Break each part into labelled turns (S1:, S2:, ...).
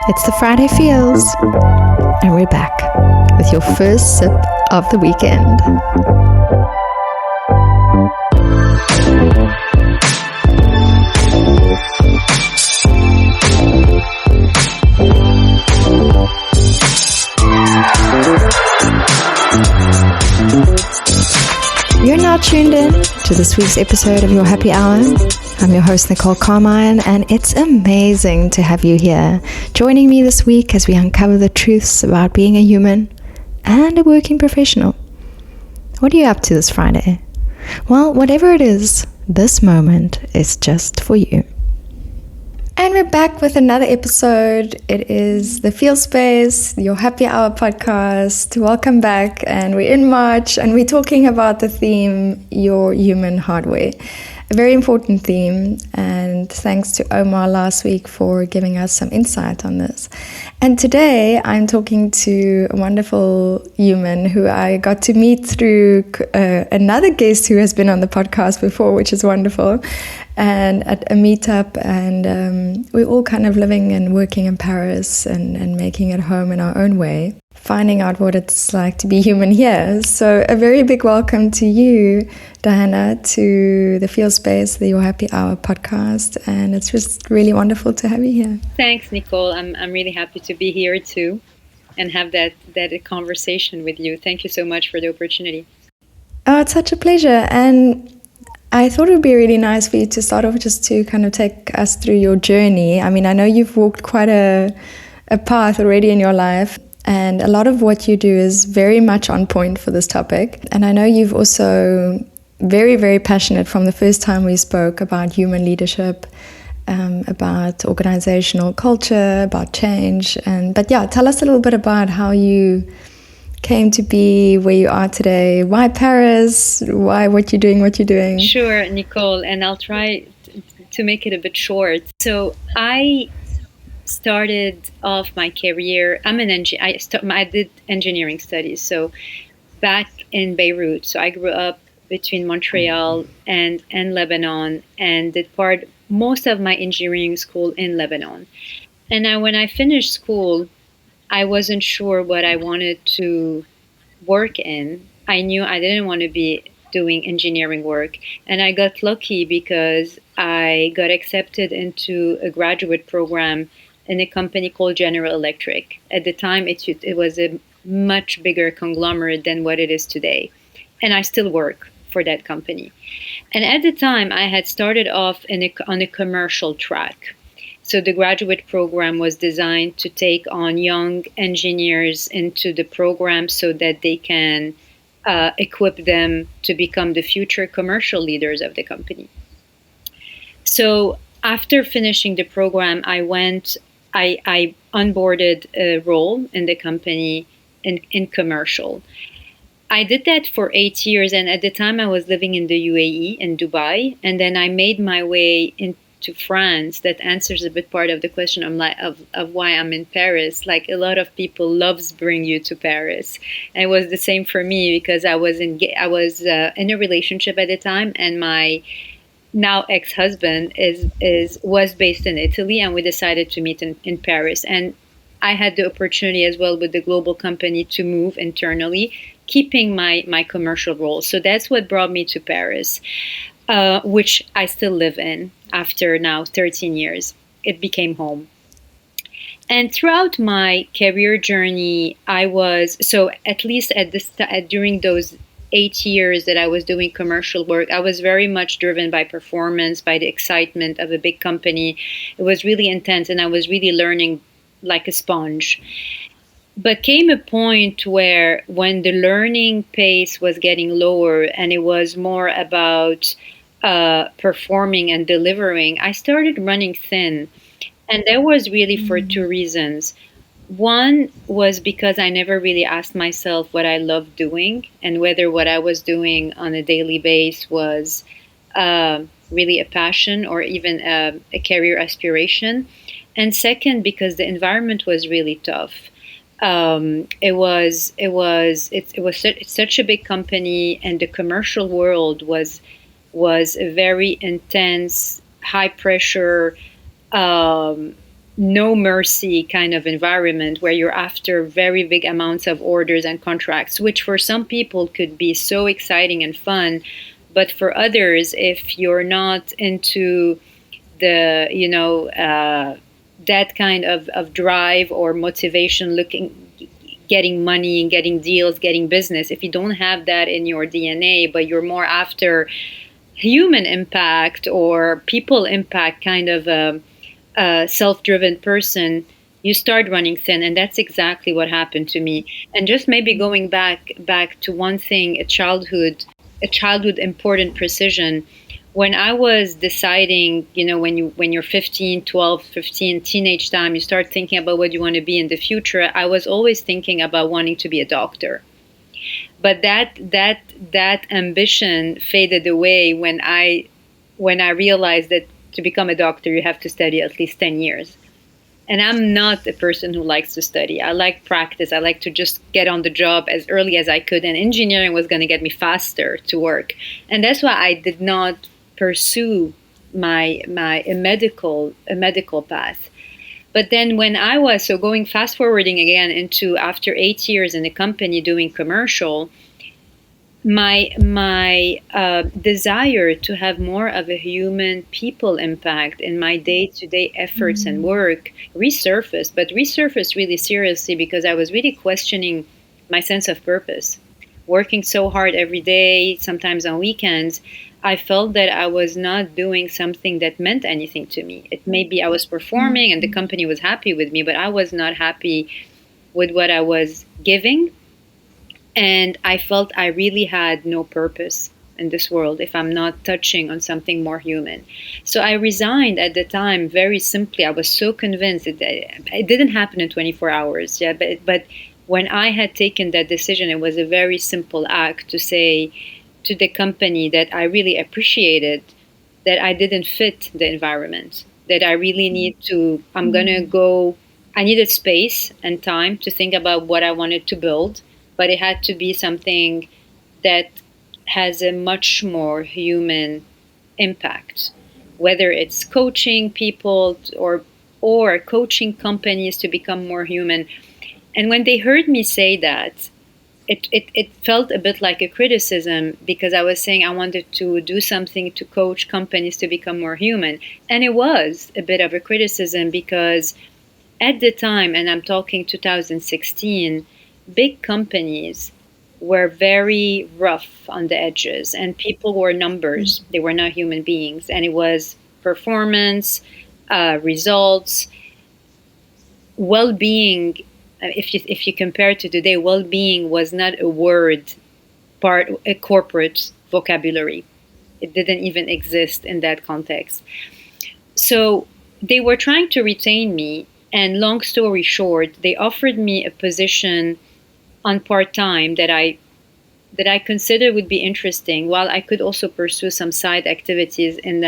S1: It's the Friday Feels, and we're back with your first sip of the weekend. You're now tuned in to this week's episode of Your Happy Hour. I'm your host, Nicole Carmine, and it's amazing to have you here, joining me this week as we uncover the truths about being a human and a working professional. What are you up to this Friday? Well, whatever it is, this moment is just for you. And we're back with another episode. It is the Feel Space, your Happy Hour podcast. Welcome back. And we're in March and we're talking about the theme, Your Human Hardware. A very important theme. And thanks to Omar last week for giving us some insight on this. And today I'm talking to a wonderful human who I got to meet through another guest who has been on the podcast before, which is wonderful. And at a meetup, and we're all kind of living and working in Paris and making it home in our own way, finding out what it's like to be human here. So a very big welcome to you, Diana, to the Feel Space, the Your Happy Hour podcast, and it's just really wonderful to have you here.
S2: Thanks, Nicole. I'm really happy to be here too and have that conversation with you. Thank you so much for the opportunity.
S1: Oh, it's such a pleasure. And I thought it would be really nice for you to start off just to kind of take us through your journey. I mean, I know you've walked quite a path already in your life, and a lot of what you do is very much on point for this topic. And I know you've also very, very passionate from the first time we spoke about human leadership, about organizational culture, about change. But yeah, tell us a little bit about how you came to be where you are today. Why Paris? Why what you're doing?
S2: Sure, Nicole, and I'll try to make it a bit short. So I started off my career. I'm an engineer. I did engineering studies. So back in Beirut. So I grew up between Montreal and Lebanon, and did most of my engineering school in Lebanon. And when I finished school, I wasn't sure what I wanted to work in. I knew I didn't want to be doing engineering work. And I got lucky because I got accepted into a graduate program in a company called General Electric. At the time, it was a much bigger conglomerate than what it is today. And I still work for that company. And at the time, I had started off on a commercial track. So the graduate program was designed to take on young engineers into the program so that they can equip them to become the future commercial leaders of the company. So after finishing the program, I onboarded a role in the company in commercial. I did that for 8 years, and at the time I was living in the UAE, in Dubai, and then I made my way into France. That answers a bit part of the question of why I'm in Paris. Like, a lot of people loves bring you to Paris, and it was the same for me because I was in a relationship at the time, and my now ex-husband was based in Italy, and we decided to meet in Paris. And I had the opportunity as well with the global company to move internally, keeping my commercial role. So that's what brought me to Paris, which I still live in after now 13 years. It became home. And throughout my career journey, at least during those 8 years that I was doing commercial work, I was very much driven by performance, by the excitement of a big company. It was really intense, and I was really learning like a sponge. But came a point where when the learning pace was getting lower and it was more about performing and delivering, I started running thin. And that was really for two reasons. One was because I never really asked myself what I loved doing and whether what I was doing on a daily basis was really a passion or even a career aspiration. And second, because the environment was really tough. It's such a big company, and the commercial world was a very intense, high pressure no mercy kind of environment where you're after very big amounts of orders and contracts, which for some people could be so exciting and fun. But for others, if you're not into the, that kind of drive or motivation, getting money and getting deals, getting business, if you don't have that in your DNA, but you're more after human impact or people impact kind of a self-driven person, you start running thin, and that's exactly what happened to me. And just maybe going back to one thing, a childhood important precision. When I was deciding, when you're 15, 12, 15, teenage time, you start thinking about what you want to be in the future. I was always thinking about wanting to be a doctor. But that ambition faded away when I realized that to become a doctor you have to study at least 10 years. And I'm not a person who likes to study. I like practice. I like to just get on the job as early as I could, and engineering was going to get me faster to work. And that's why I did not pursue my a medical path. But then when I was, so going fast forwarding again into after 8 years in a company doing commercial, my desire to have more of a human people impact in my day-to-day efforts and work resurfaced, but resurfaced really seriously because I was really questioning my sense of purpose. Working so hard every day, sometimes on weekends, I felt that I was not doing something that meant anything to me. It may be I was performing and the company was happy with me, but I was not happy with what I was giving, and I felt I really had no purpose in this world if I'm not touching on something more human. So I resigned at the time very simply. I was so convinced it didn't happen in 24 hours. Yeah, but when I had taken that decision, it was a very simple act to say to the company that I really appreciated that I didn't fit the environment, that I really need to, I'm going to go, I needed space and time to think about what I wanted to build, but it had to be something that has a much more human impact, whether it's coaching people or coaching companies to become more human. And when they heard me say that, it felt a bit like a criticism because I was saying I wanted to do something to coach companies to become more human. And it was a bit of a criticism because at the time, and I'm talking 2016, big companies were very rough on the edges and people were numbers. They were not human beings. And it was performance, results, well-being. If you compare it to today, well-being was not a word part a corporate vocabulary. It didn't even exist in that context. So they were trying to retain me, and long story short, they offered me a position on part-time that I considered would be interesting, while I could also pursue some side activities in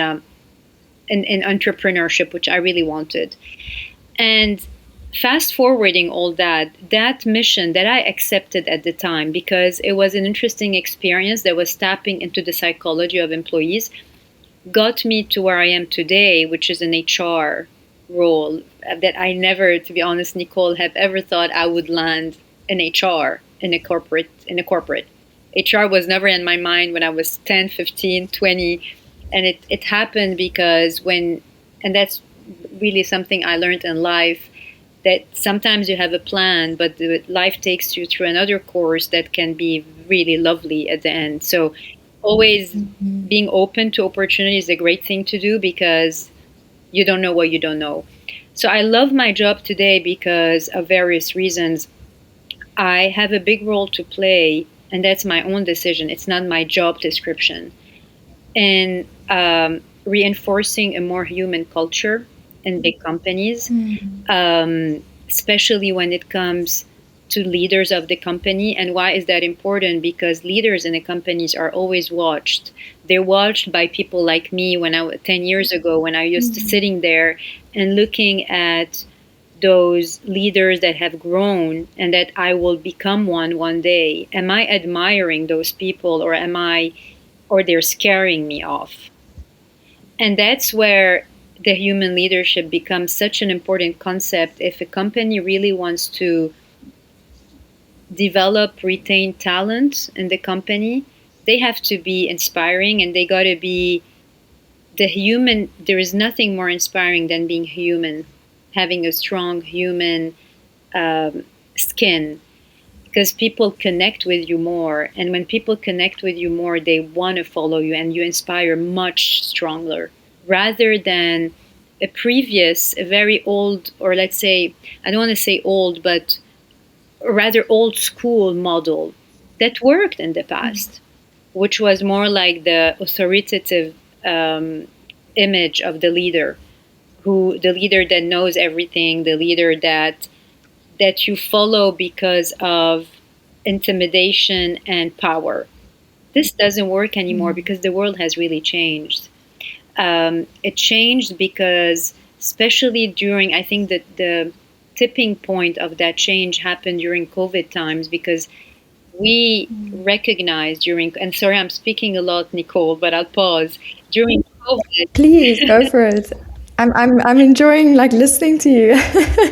S2: entrepreneurship, which I really wanted. And fast forwarding all that mission that I accepted at the time because it was an interesting experience that was tapping into the psychology of employees, got me to where I am today, which is an HR role that I never, to be honest, Nicole, have ever thought I would land in HR in a corporate. HR was never in my mind when I was 10, 15, 20, and it happened because and that's really something I learned in life, that sometimes you have a plan, but life takes you through another course that can be really lovely at the end. So always being open to opportunity is a great thing to do because you don't know what you don't know. So I love my job today because of various reasons. I have a big role to play, and that's my own decision. It's not my job description. And reinforcing a more human culture in big companies, especially when it comes to leaders of the company. And why is that important? Because leaders in the companies are always watched. They're watched by people like me 10 years ago when I used to sitting there and looking at those leaders that have grown and that I will become one day. Am I admiring those people, or they're scaring me off? And that's where the human leadership becomes such an important concept. If a company really wants to develop, retain talent in the company, they have to be inspiring, and they got to be the human. There is nothing more inspiring than being human, having a strong human skin, because people connect with you more. And when people connect with you more, they want to follow you, and you inspire much stronger rather than a very old, or let's say, I don't want to say old, but a rather old school model that worked in the past, which was more like the authoritative image of the leader, the leader that knows everything, the leader that you follow because of intimidation and power. This doesn't work anymore because the world has really changed. It changed because, especially during, I think that the tipping point of that change happened during COVID times, because we recognized during, and sorry, I'm speaking a lot, Nicole, but I'll pause. During COVID,
S1: Please go for it. I'm enjoying like listening to you.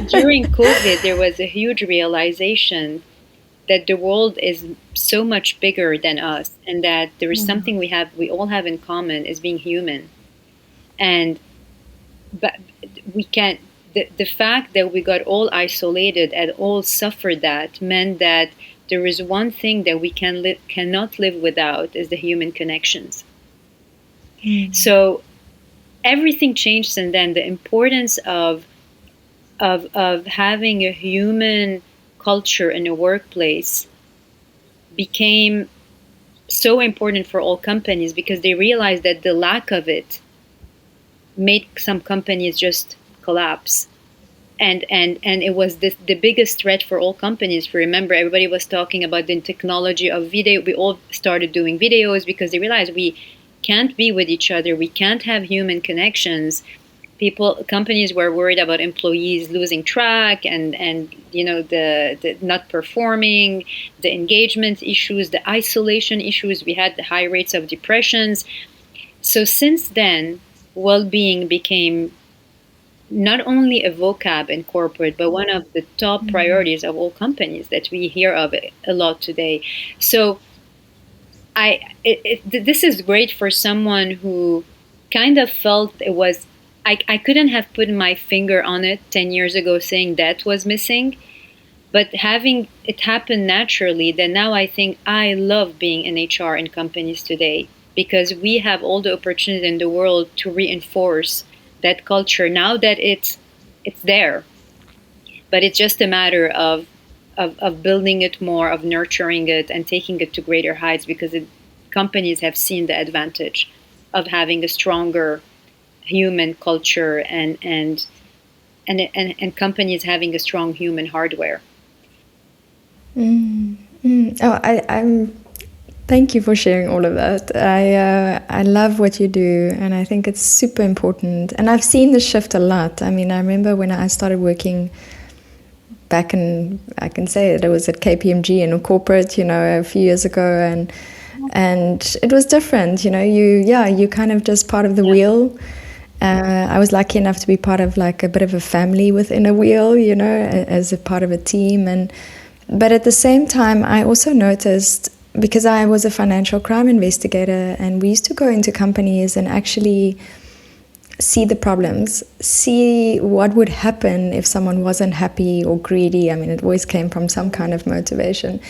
S2: during COVID, there was a huge realization that the world is so much bigger than us, and that there is something we all have in common, is being human. And but we can't, the fact that we got all isolated and all suffered, that meant that there is one thing that we cannot live without, is the human connections. So everything changed, and then the importance of having a human culture in a workplace became so important for all companies, because they realized that the lack of it made some companies just collapse. And it was the biggest threat for all companies. If you remember, everybody was talking about the technology of video. We all started doing videos because they realized we can't be with each other. We can't have human connections. Companies were worried about employees losing track, and the not performing, the engagement issues, the isolation issues. We had the high rates of depressions. So since then, well-being became not only a vocab in corporate, but one of the top priorities of all companies that we hear of a lot today. So this is great for someone who kind of felt it was, I couldn't have put my finger on it 10 years ago saying that was missing, but having it happen naturally, then now I think I love being in HR in companies today, because we have all the opportunity in the world to reinforce that culture now that it's there. But it's just a matter of building it more, of nurturing it and taking it to greater heights, because companies have seen the advantage of having a stronger human culture, and companies having a strong human hardware.
S1: Oh, I'm. Thank you for sharing all of that. I love what you do, and I think it's super important. And I've seen the shift a lot. I mean, I remember when I started working back in, I can say it was at KPMG in a corporate, a few years ago, and it was different. You kind of just part of the wheel. I was lucky enough to be part of like a bit of a family within a wheel, as a part of a team. But at the same time, I also noticed, because I was a financial crime investigator, and we used to go into companies and actually see the problems, see what would happen if someone wasn't happy or greedy. I mean, it always came from some kind of motivation.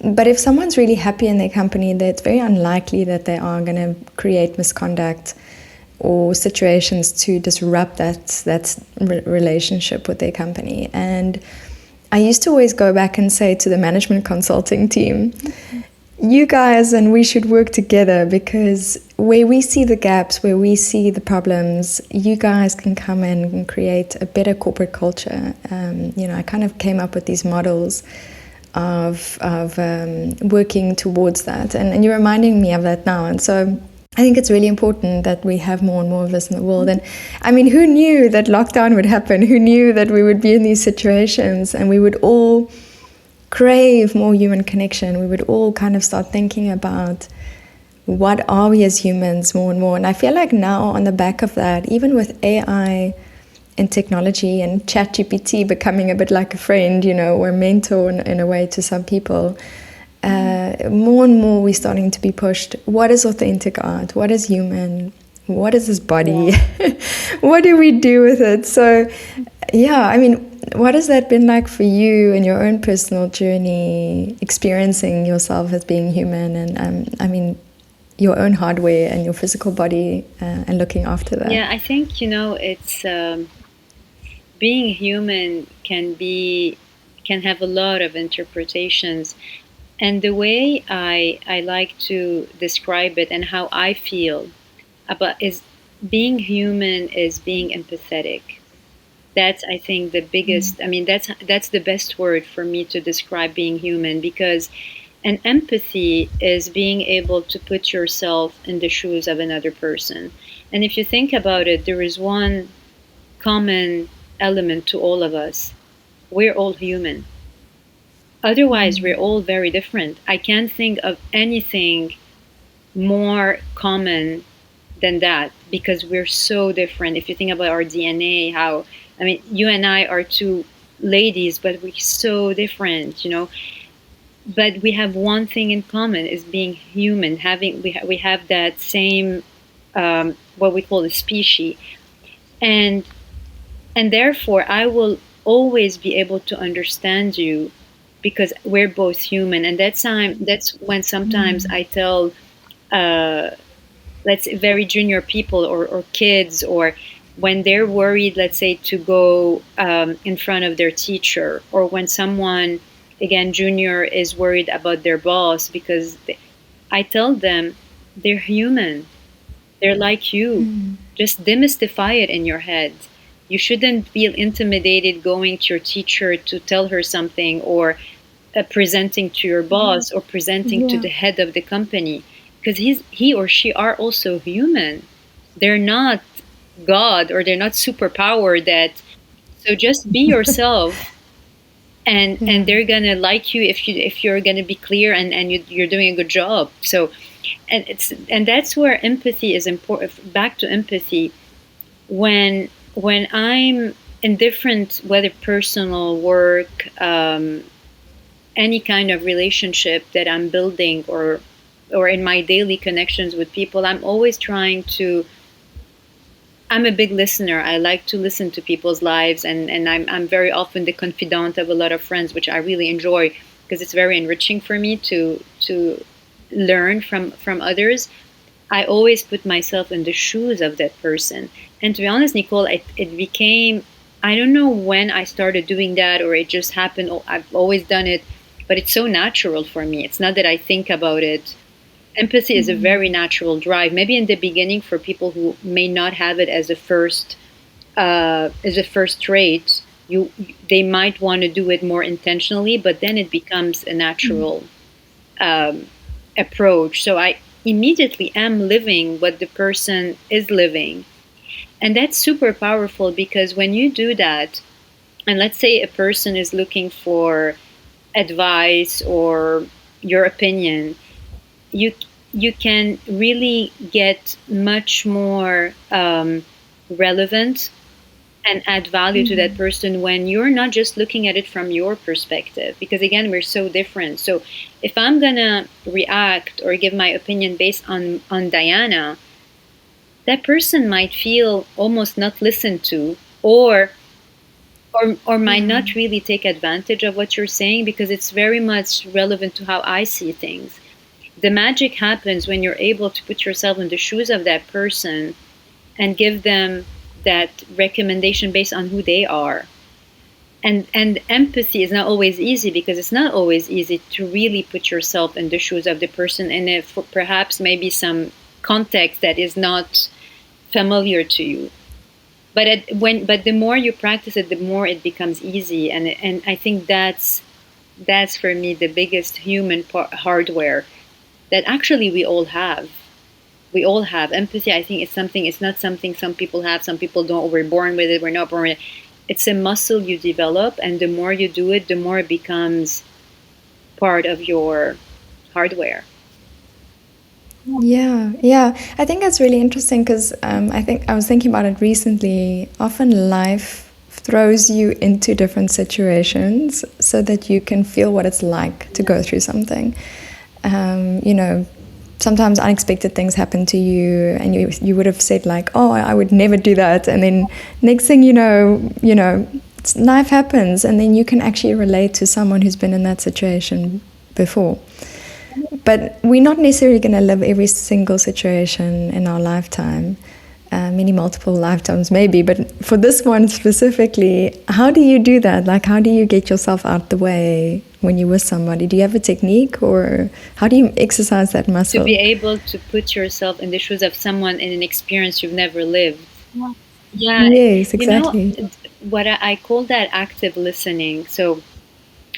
S1: But if someone's really happy in their company, then it's very unlikely that they are going to create misconduct or situations to disrupt that relationship with their company. And I used to always go back and say to the management consulting team, you guys and we should work together, because where we see the gaps, where we see the problems, you guys can come in and create a better corporate culture. I kind of came up with these models of working towards that. And you're reminding me of that now. And so I think it's really important that we have more and more of this in the world. And I mean, who knew that lockdown would happen? Who knew that we would be in these situations and we would all crave more human connection? We would all kind of start thinking about what are we as humans more and more. And I feel like now on the back of that, even with AI and technology and ChatGPT becoming a bit like a friend, you know, or a mentor in a way to some people, more and more we're starting to be pushed. What is authentic art? What is human? What is this body? Yeah. What do we do with it? So, yeah, I mean, what has that been like for you in your own personal journey, experiencing yourself as being human and, I mean, your own hardware and your physical body and looking after that?
S2: Yeah, I think, it's being human can have a lot of interpretations. And the way I like to describe it and how I feel about is being human is being empathetic. That's, I think, the biggest. I mean, that's the best word for me to describe being human, because an empathy is being able to put yourself in the shoes of another person. And if you think about it, there is one common element to all of us. We're all human. Otherwise, we're all very different. I can't think of anything more common than that, because we're so different. If you think about our DNA, how, I mean, you and I are two ladies, but we're so different, But we have one thing in common, is being human. We have that same, what we call a species, and therefore I will always be able to understand you, because we're both human. And that's when sometimes I tell, let's say, very junior people, or kids, or when they're worried, let's say, to go in front of their teacher, or when someone, again, junior, is worried about their boss, because I tell them they're human. They're like you. Just demystify it in your head. You shouldn't feel intimidated going to your teacher to tell her something, or presenting to your boss, or presenting to the head of the company, because he or she are also human. They're not God, or they're not superpower. So just be yourself, and they're gonna like you if you're gonna be clear, and you're doing a good job. So, and that's where empathy is important. Back to empathy, when I'm in different, whether personal, work, any kind of relationship that I'm building, or in my daily connections with people, I'm always trying to. I'm a big listener. I like to listen to people's lives, and I'm very often the confidant of a lot of friends, which I really enjoy, because it's very enriching for me to learn from others. I always put myself in the shoes of that person. And to be honest, Nicole, it became, I don't know when I started doing that, or it just happened. I've always done it, but it's so natural for me. It's not that I think about it. Empathy is a very natural drive. Maybe in the beginning, for people who may not have it as a first trait, they might want to do it more intentionally, but then it becomes a natural approach. So I immediately am living what the person is living. And that's super powerful, because when you do that, and let's say a person is looking for advice or your opinion, you you can really get much more relevant and add value to that person, when you're not just looking at it from your perspective, because again, we're so different. So if I'm gonna react or give my opinion based on Diana, that person might feel almost not listened to, or might not really take advantage of what you're saying, because it's very much relevant to how I see things. The magic happens when you're able to put yourself in the shoes of that person and give them that recommendation based on who they are. And empathy is not always easy, because it's not always easy to really put yourself in the shoes of the person, and if perhaps maybe some context that is not familiar to you. But the more you practice it, the more it becomes easy, and I think that's for me the biggest human hardware that actually we all have. We all have empathy. I think it's not something some people have, some people don't. We're born with it, we're not born with it. It's a muscle you develop, and the more you do it, the more it becomes part of your hardware.
S1: Yeah, yeah. I think that's really interesting because I think I was thinking about it recently. Often life throws you into different situations so that you can feel what it's like to go through something. You know, sometimes unexpected things happen to you, and you would have said like, "Oh, I would never do that," and then next thing life happens, and then you can actually relate to someone who's been in that situation before. But we're not necessarily going to live every single situation in our lifetime. Many multiple lifetimes, maybe. But for this one specifically, how do you do that? Like, how do you get yourself out the way when you're with somebody? Do you have a technique, or how do you exercise that muscle?
S2: To be able to put yourself in the shoes of someone in an experience you've never lived. Yeah,
S1: Yes, exactly.
S2: what I call that active listening. So,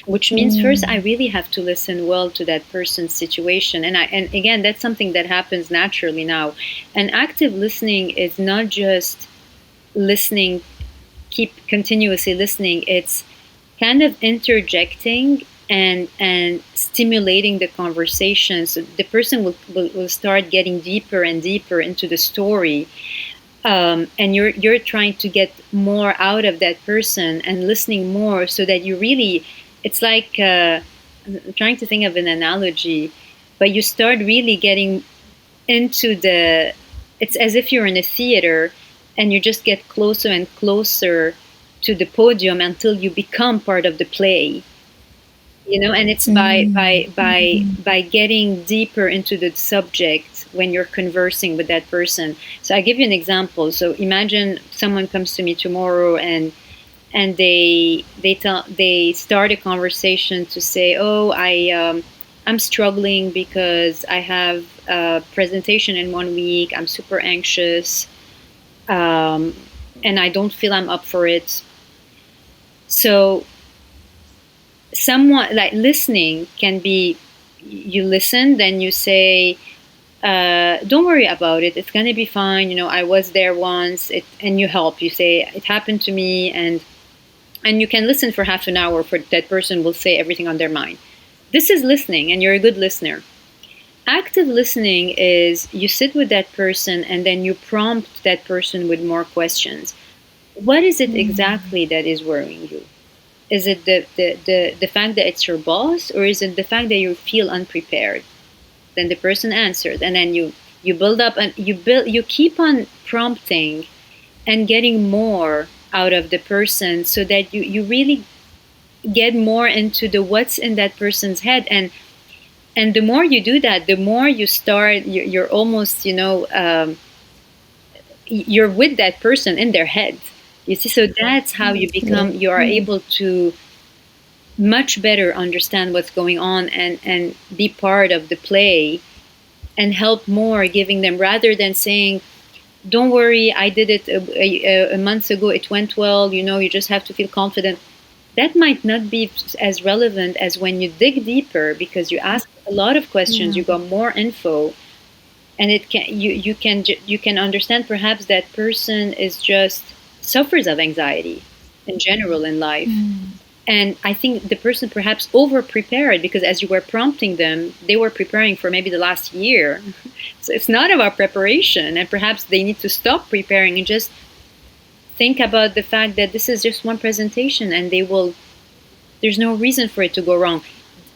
S2: which means first I really have to listen well to that person's situation, and again, that's something that happens naturally now. And active listening is not just listening, keep continuously listening. It's kind of interjecting and stimulating the conversation, so the person will start getting deeper and deeper into the story, and you're trying to get more out of that person and listening more, so that you really, it's like, I'm trying to think of an analogy, but you start really getting into the, it's as if you're in a theater and you just get closer and closer to the podium until you become part of the play, and it's by getting deeper into the subject when you're conversing with that person. So I give you an example. So imagine someone comes to me tomorrow, and they start a conversation to say, oh, I'm struggling because I have a presentation in 1 week. I'm super anxious, and I don't feel I'm up for it. So someone, like, listening can be, you listen, then you say, don't worry about it, it's going to be fine, I was there once, and you help, you say it happened to me, and you can listen for half an hour for that person will say everything on their mind. This is listening, and you're a good listener. Active listening is you sit with that person and then you prompt that person with more questions. What is it exactly that is worrying you? Is it the fact that it's your boss, or is it the fact that you feel unprepared? Then the person answers, and then you build up, and you keep on prompting and getting more out of the person, so that you really get more into the what's in that person's head. And the more you do that, the more you start, you're almost, you're with that person in their head, you see. So that's how you are able to much better understand what's going on, and be part of the play, and help more, giving them, rather than saying, don't worry, I did it a month ago, it went well, you just have to feel confident. That might not be as relevant as when you dig deeper, because you ask a lot of questions, you got more info, and it can you can understand perhaps that person is just suffers of anxiety in general in life. And I think the person perhaps over prepared, because as you were prompting them, they were preparing for maybe the last year. So it's not about preparation, and perhaps they need to stop preparing and just think about the fact that this is just one presentation, and there's no reason for it to go wrong.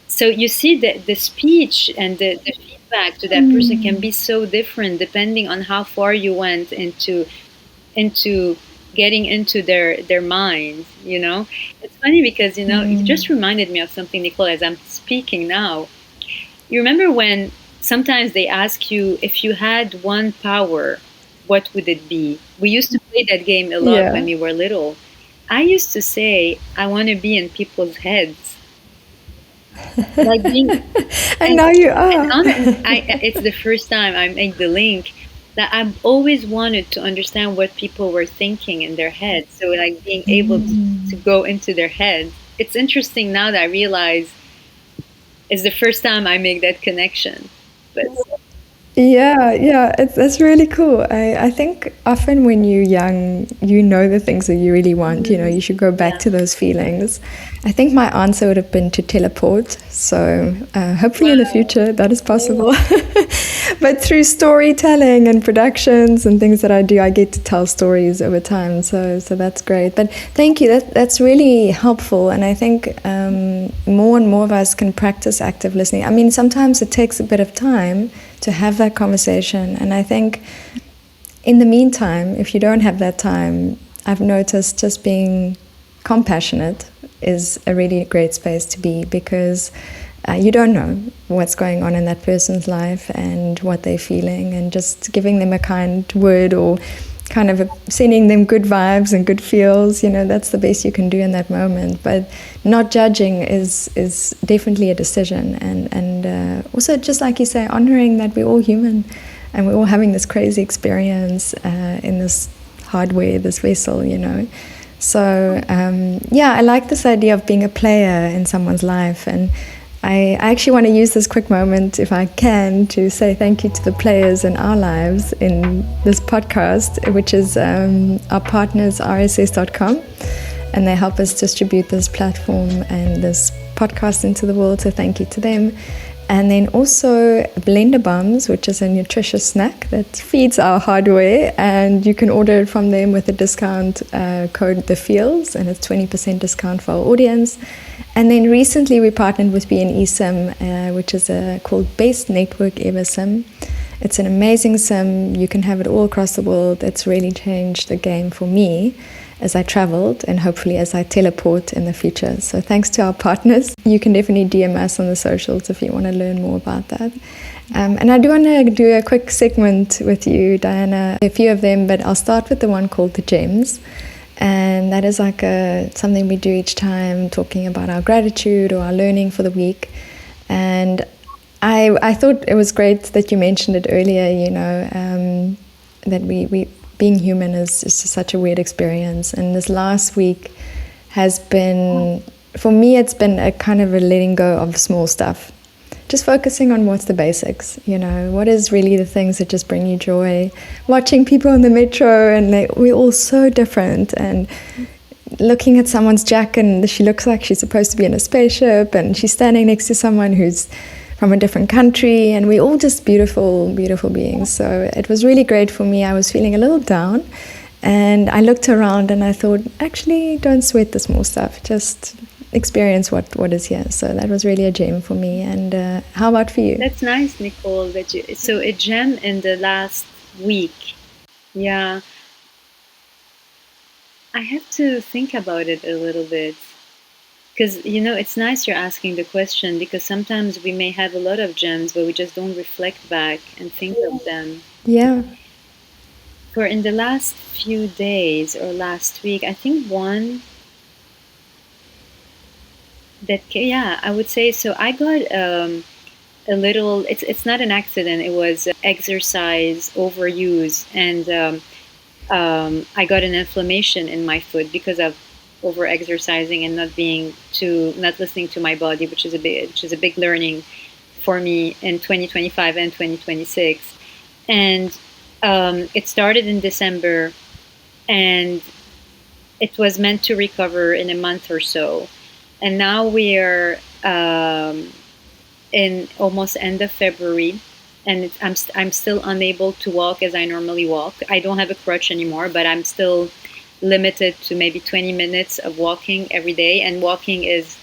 S2: So you see that the speech and the feedback to that person can be so different depending on how far you went into getting into their minds. It's funny because it just reminded me of something, Nicole, as I'm speaking now. You remember when sometimes they ask you, if you had one power, what would it be? We used to play that game a lot when we were little. I used to say, I want to be in people's heads. Like being,
S1: and now you are.
S2: It's the first time I make the link, that I've always wanted to understand what people were thinking in their heads. So, like, being able to go into their heads. It's interesting now that I realize it's the first time I make that connection. But
S1: Yeah, that's really cool. I think often when you're young, you know the things that you really want. You know, you should go back
S2: Yeah.
S1: to those feelings. I think my answer would have been to teleport. So hopefully in the
S2: Wow.
S1: future that is
S2: Oh,
S1: possible. But through storytelling and productions and things that I do, I get to tell stories over time. So that's great. But thank you. That's really helpful. And I think more and more of us can practice active listening. I mean, sometimes it takes a bit of time to have that conversation. And I think in the meantime, if you don't have that time, I've noticed just being compassionate is a really great space to be, because you don't know what's going on in that person's life and what they're feeling, and just giving them a kind word or kind of sending them good vibes and good feels, that's the best you can do in that moment. But not judging is definitely a decision, and also, just like you say, honoring that we're all human and we're all having this crazy experience in this hardware, this vessel. So yeah, I like this idea of being a player in someone's life. And I actually want to use this quick moment, if I can, to say thank you to the players in our lives in this podcast, which is our partners, rss.com. And they help us distribute this platform and this podcast into the world. So thank you to them. And then also Blender Bombs, which is a nutritious snack that feeds our hardware. And you can order it from them with a discount code, The Feels, and it's 20% discount for our audience. And then recently we partnered with BNE Sim, which is called Best Network Ever Sim. It's an amazing sim. You can have it all across the world. It's really changed the game for me as I traveled, and hopefully as I teleport in the future. So thanks to our partners. You can definitely DM us on the socials if you want to learn more about that. And I do want to do a quick segment with you, Diana, a few of them, but I'll start with the one called The Gems. And that is like something we do each time, talking about our gratitude or our learning for the week. And I thought it was great that you mentioned it earlier, that we being human is just such a weird experience. And this last week has been, for me, it's been a kind of a letting go of small stuff. Just focusing on what's the basics, what is really the things that just bring you joy. Watching people on the metro, and we're all so different, and looking at someone's jacket and she looks like she's supposed to be in a spaceship, and she's standing next to someone who's from a different country, and we're all just beautiful, beautiful beings. So it was really great for me. I was feeling a little down, and I looked around and I thought, actually, don't sweat the small stuff. Just experience what is here. So that was really a gem for me. And how about for you?
S2: That's nice, Nicole. So a gem in the last week. Yeah, I have to think about it a little bit. Because, it's nice you're asking the question, because sometimes we may have a lot of gems, but we just don't reflect back and think of them.
S1: Yeah.
S2: For in the last few days or last week, I think one yeah, I would say so. I got a little, it's not an accident, it was exercise overuse. And I got an inflammation in my foot because of over exercising and not listening to my body, which is a big learning for me in 2025 and 2026. And it started in December, and it was meant to recover in a month or so. And now we're in almost end of February, and I'm still unable to walk as I normally walk. I don't have a crutch anymore, but I'm still limited to maybe 20 minutes of walking every day. And walking is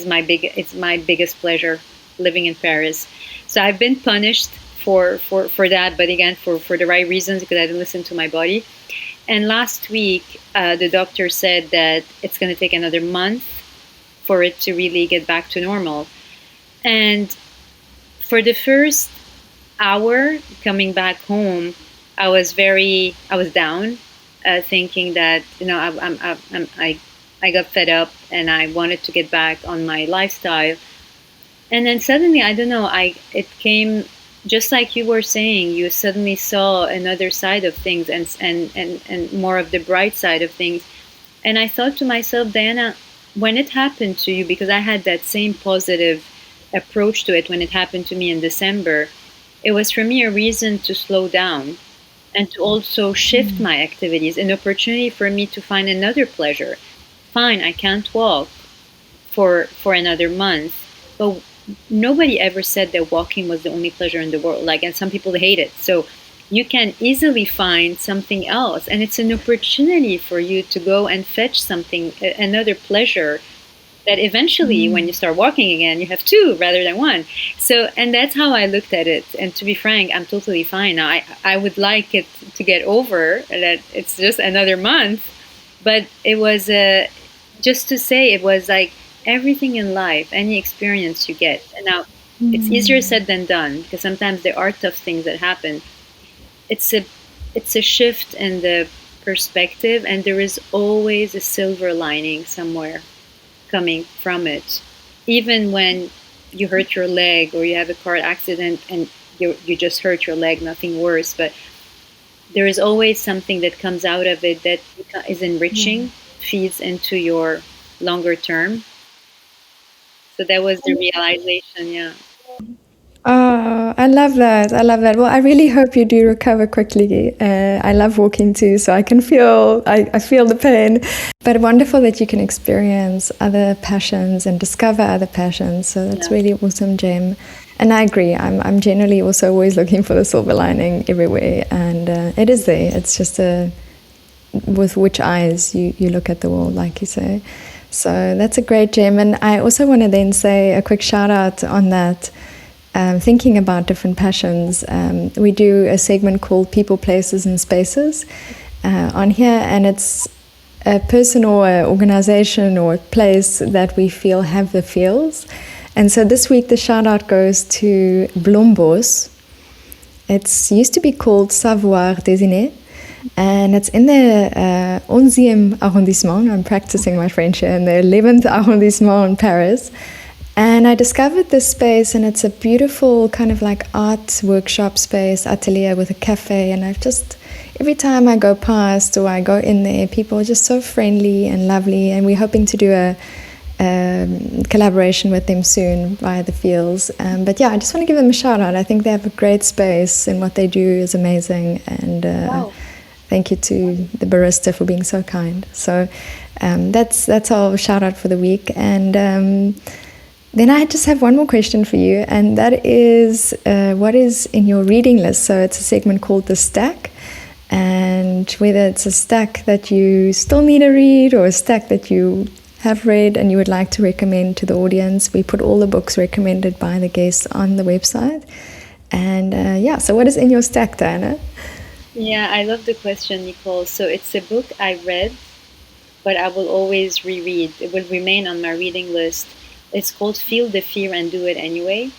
S2: my biggest pleasure living in Paris. So I've been punished for that, but again for the right reasons, because I didn't listen to my body. And last week, the doctor said that it's going to take another month for it to really get back to normal. And for the first hour coming back home, I was down, thinking that I got fed up and I wanted to get back on my lifestyle. And then suddenly, I don't know, it came just like you were saying. You suddenly saw another side of things, and more of the bright side of things. And I thought to myself, Diana, when it happened to you, because I had that same positive approach to it when it happened to me in December, it was for me a reason to slow down and to also shift my activities, an opportunity for me to find another pleasure. Fine, I can't walk for another month, but nobody ever said that walking was the only pleasure in the world. Like, and some people hate it. So you can easily find something else, and it's an opportunity for you to go and fetch something, another pleasure, that eventually when you start walking again you have two rather than one. So, and that's how I looked at it, and to be frank, I'm totally fine now. I would like it to get over that it's just another month, but it was just to say, it was like everything in life, any experience you get, and now it's easier said than done, because sometimes there are tough things that happen. It's a shift in the perspective, and there is always a silver lining somewhere coming from it. Even when you hurt your leg or you have a car accident and you just hurt your leg, nothing worse, but there is always something that comes out of it that is enriching, feeds into your longer term. So that was the realization, yeah.
S1: Oh, I love that. I love that. Well, I really hope you do recover quickly. I love walking too, so I feel the pain. But wonderful that you can experience other passions and discover other passions. So that's really awesome, Jem. And I agree. I'm generally also always looking for the silver lining everywhere, and it is there. It's just with which eyes you look at the world, like you say. So that's a great gem. And I also want to then say a quick shout out on that. Thinking about different passions, we do a segment called People, Places and Spaces on here, and it's a person or an organization or a place that we feel have the feels. And so this week the shout out goes to Blombos. It's used to be called Savoir Dessiner, and it's in the 11e arrondissement. I'm practicing my French here, in the 11th arrondissement in Paris. And I discovered this space, and it's a beautiful kind of like art workshop space, atelier with a cafe. And I've just, every time I go past or I go in there, people are just so friendly and lovely. And we're hoping to do a collaboration with them soon via the Fields. But yeah, I just want to give them a shout out. I think they have a great space, and what they do is amazing. And thank you to the barista for being so kind. So that's our shout out for the week. And then I just have one more question for you, and that is what is in your reading list? So it's a segment called The Stack, and whether it's a stack that you still need to read or a stack that you have read and you would like to recommend to the audience. We put all the books recommended by the guests on the website. And so what is in your stack, Diana?
S2: Yeah, I love the question, Nicole. So it's a book I read, but I will always reread. It will remain on my reading list. It's called Feel the Fear and Do It Anyway.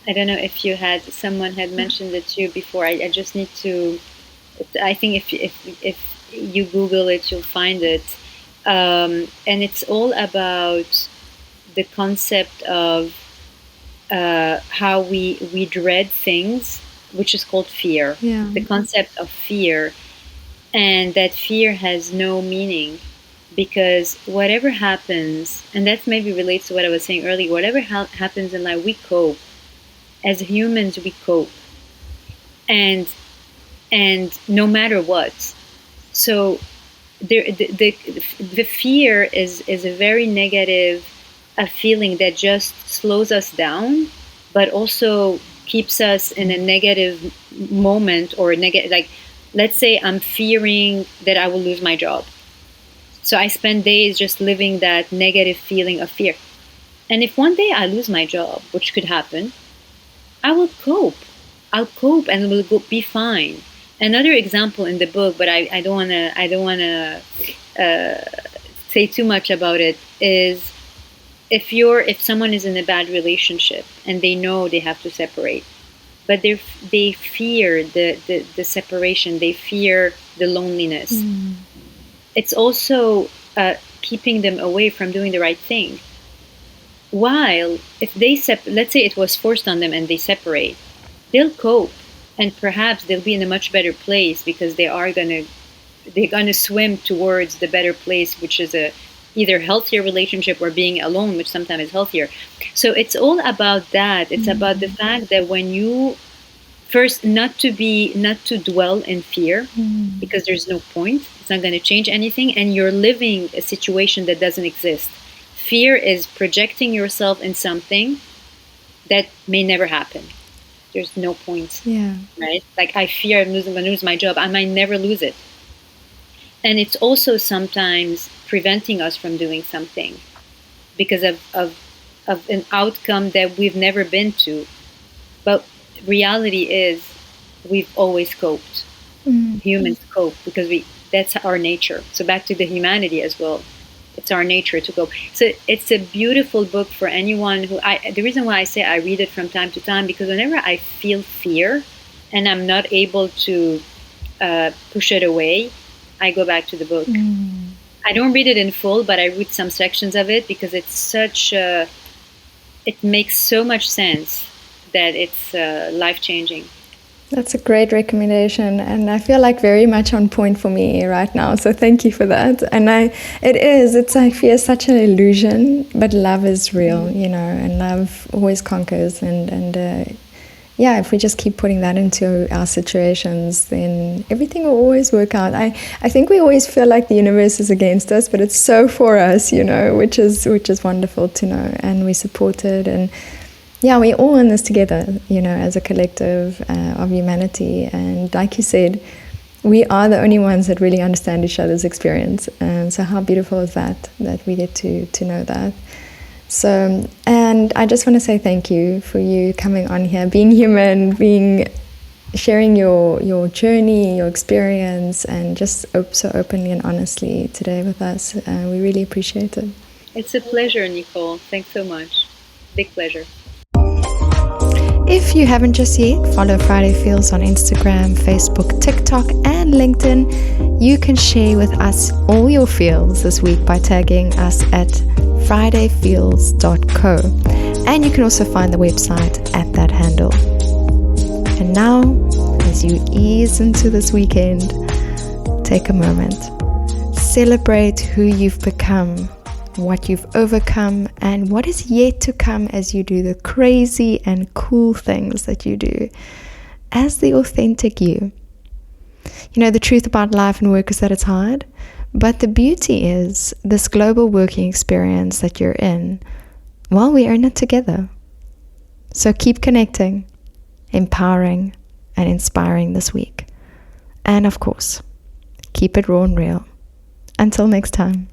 S2: I don't know if someone had mentioned it to you before. I just need to, I think if you Google it, you'll find it. And it's all about the concept of how we dread things, which is called fear.
S1: Yeah.
S2: The concept of fear, and that fear has no meaning. Because whatever happens, and that maybe relates to what I was saying earlier, whatever happens in life, we cope. As humans, we cope. And no matter what. So the fear is a very negative feeling that just slows us down, but also keeps us in a negative moment, or negative, like, let's say I'm fearing that I will lose my job. So I spend days just living that negative feeling of fear. And if one day I lose my job, which could happen, I will cope. I'll cope and will be fine. Another example in the book, but I don't wanna say too much about it, is if someone is in a bad relationship and they know they have to separate, but they fear the separation, they fear the loneliness. It's also keeping them away from doing the right thing. While if they let's say it was forced on them and they separate, they'll cope, and perhaps they'll be in a much better place, because they're gonna swim towards the better place, which is either healthier relationship or being alone, which sometimes is healthier. So it's all about that. It's about the fact that when you first not to dwell in fear, because there's no point. It's not going to change anything, and you're living a situation that doesn't exist. Fear is projecting yourself in something that may never happen. There's no point.
S1: Yeah.
S2: Right? Like, I fear I'm going to lose my job. I might never lose it. And it's also sometimes preventing us from doing something because of an outcome that we've never been to. But reality is, we've always coped. Humans cope because that's our nature. So back to the humanity as well. It's our nature to cope. So it's a beautiful book for anyone the reason why I say I read it from time to time, because whenever I feel fear and I'm not able to push it away, I go back to the book. I don't read it in full, but I read some sections of it because it makes so much sense that it's life-changing.
S1: That's a great recommendation, and I feel like very much on point for me right now. So thank you for that. And I fear such an illusion, but love is real, and love always conquers. And if we just keep putting that into our situations, then everything will always work out. I think we always feel like the universe is against us, but it's so for us, which is wonderful to know, and we support it. And yeah, we're all in this together, as a collective of humanity. And like you said, we are the only ones that really understand each other's experience. And so how beautiful is that we get to know that. So, and I just want to say thank you for you coming on here, being human, sharing your journey, your experience, and just so openly and honestly today with us. We really appreciate it.
S2: It's a pleasure, Nicole. Thanks so much. Big pleasure.
S1: If you haven't just yet, follow Friday Feels on Instagram, Facebook, TikTok, and LinkedIn. You can share with us all your feels this week by tagging us at fridayfeels.co. And you can also find the website at that handle. And now, as you ease into this weekend, take a moment. Celebrate who you've become, what you've overcome, and what is yet to come as you do the crazy and cool things that you do as the authentic you. The truth about life and work is that it's hard, but the beauty is this global working experience that you're in, well, we earn it together. So keep connecting, empowering, and inspiring this week. And of course, keep it raw and real. Until next time.